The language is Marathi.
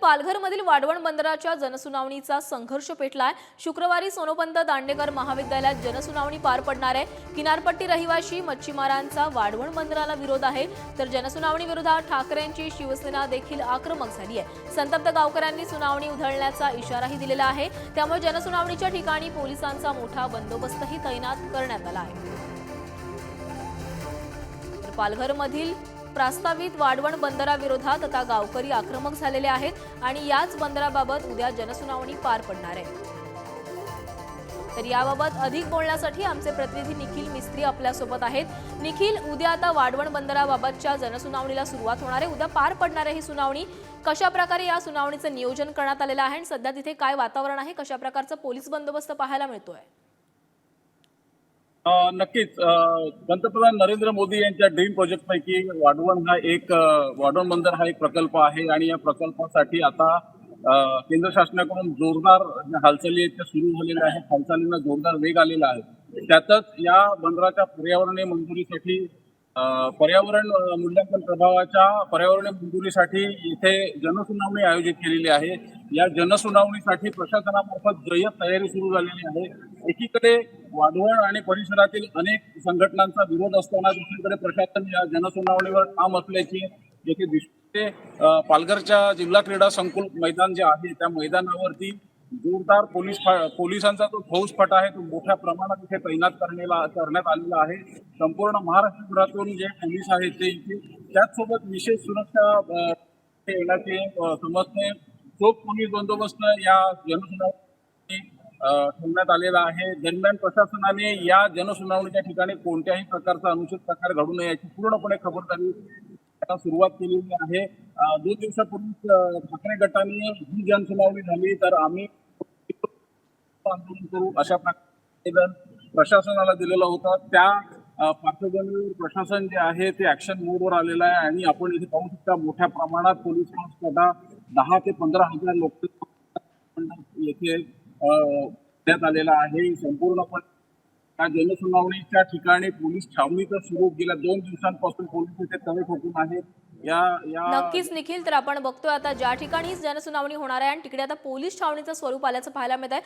पालघरमधील वाढवण बंदराच्या जनसुनावणीचा संघर्ष पेटलाय। शुक्रवारी सोनोपंत दांडेकर महाविद्यालयात जनसुनावणी पार पडणार आहे। किनारपट्टी रहिवासी मच्छीमारांचा वाढवण बंदराला विरोध आहे, तर जनसुनावणी विरोधात ठाकरेंची शिवसेना देखील आक्रमक झाली आहे। संतप्त गावकऱ्यांनी सुनावणी उधळण्याचा इशाराही दिलेला आहे, त्यामुळे जनसुनावणीच्या ठिकाणी पोलिसांचा मोठा बंदोबस्तही तैनात करण्यात आला आहे। पालघरमधील प्रस्तावित वाढवण बंदराविरोधात आता गावकरी आक्रमक झालेले आहेत आणि याच बंदराबाबत उद्या जनसुनावणी पार पडणार आहे। तर याबाबत अधिक बोलण्यासाठी आमचे प्रतिनिधी निखिल मिस्त्री आपल्यासोबत आहेत। निखिल, उद्या आता वाढवण बंदराबाबतच्या जनसुनावणीला सुरुवात होणार आहे। उद्या पार पडणार आहे ही सुनावणी। कशा प्रकारे या सुनावणीचे नियोजन करण्यात आलेलं आहे आणि सध्या तिथे काय वातावरण आहे, कशा प्रकारचा पोलीस बंदोबस्त पाहायला मिळतोय? नक्कीच पंतप्रधान नरेंद्र मोदी यांच्या ड्रीम प्रोजेक्टपैकी वाढवण बंदर हा एक प्रकल्प आहे आणि या प्रकल्पासाठी आता केंद्र शासनाकडून जोरदार हालचाली आहेत त्या सुरू झालेल्या आहेत। हालचालींना जोरदार वेग आलेला आहे। त्यातच या बंदराच्या पर्यावरणीय मंजुरीसाठी पर्यावरण मूल्यांकन प्रभावाच्या पर्यावरणीय मंजुरीसाठी इथे जनसुनावणी आयोजित केलेली आहे। या जनसुनावणीसाठी प्रशासनामार्फत जय्यत तयारी सुरू झालेली आहे। एकीकडे वाढवण आणि परिसरातील अनेक संघटनांचा विरोध असताना दुसरीकडे प्रशासन या जनसुनावणीवर ठाम असल्याची येथे दिसते। पालघरच्या जिल्हा क्रीडा संकुल मैदान जे आहे त्या मैदानावरती जोरदार पोलिसांचा जो फौजफाट आहे तो मोठ्या प्रमाणात इथे तैनात करण्यात आलेला आहे। संपूर्ण महाराष्ट्रभरातून जे पोलीस आहेत ते इथे त्याचसोबत विशेष सुरक्षा येण्याचे समजते। चोख पोलीस बंदोबस्त या जनसुनावणी ठेवण्यात आलेला आहे। दरम्यान प्रशासनाने या जनसुनावणीच्या ठिकाणी कोणत्याही प्रकारचा अनुचित प्रकार घडू नये याची पूर्णपणे खबरदारी सुरुवात केलेली आहे। 2 दिवसापूर्वी ठाकरे गटाने ही जनसुनावणी झाली तर आम्ही आंदोलन करू अशा प्रकारे प्रशासनाला दिलेलं होतं। त्या पार्श्वभूमीवर प्रशासन जे आहे ते ऍक्शन मोडवर आलेलं आहे आणि आपण इथे पाहू शकता मोठ्या प्रमाणात पोलीस फोर्स 10 ते 15,000 लोक येथे देण्यात आलेला आहे। संपूर्णपणे या जनसुनावणीच्या ठिकाणी पोलीस छावणी तर सुरू गेल्या 2 दिवसांपासून पोलीस इथे तळे ठोकून आहेत। नक्कीच निखिल, तर आपण बघतोय आता ज्या ठिकाणी जनसुनावणी होणार आहे आणि तिकडे आता पोलीस छावणीचं स्वरूप आल्याचं पाहायला मिळत आहे।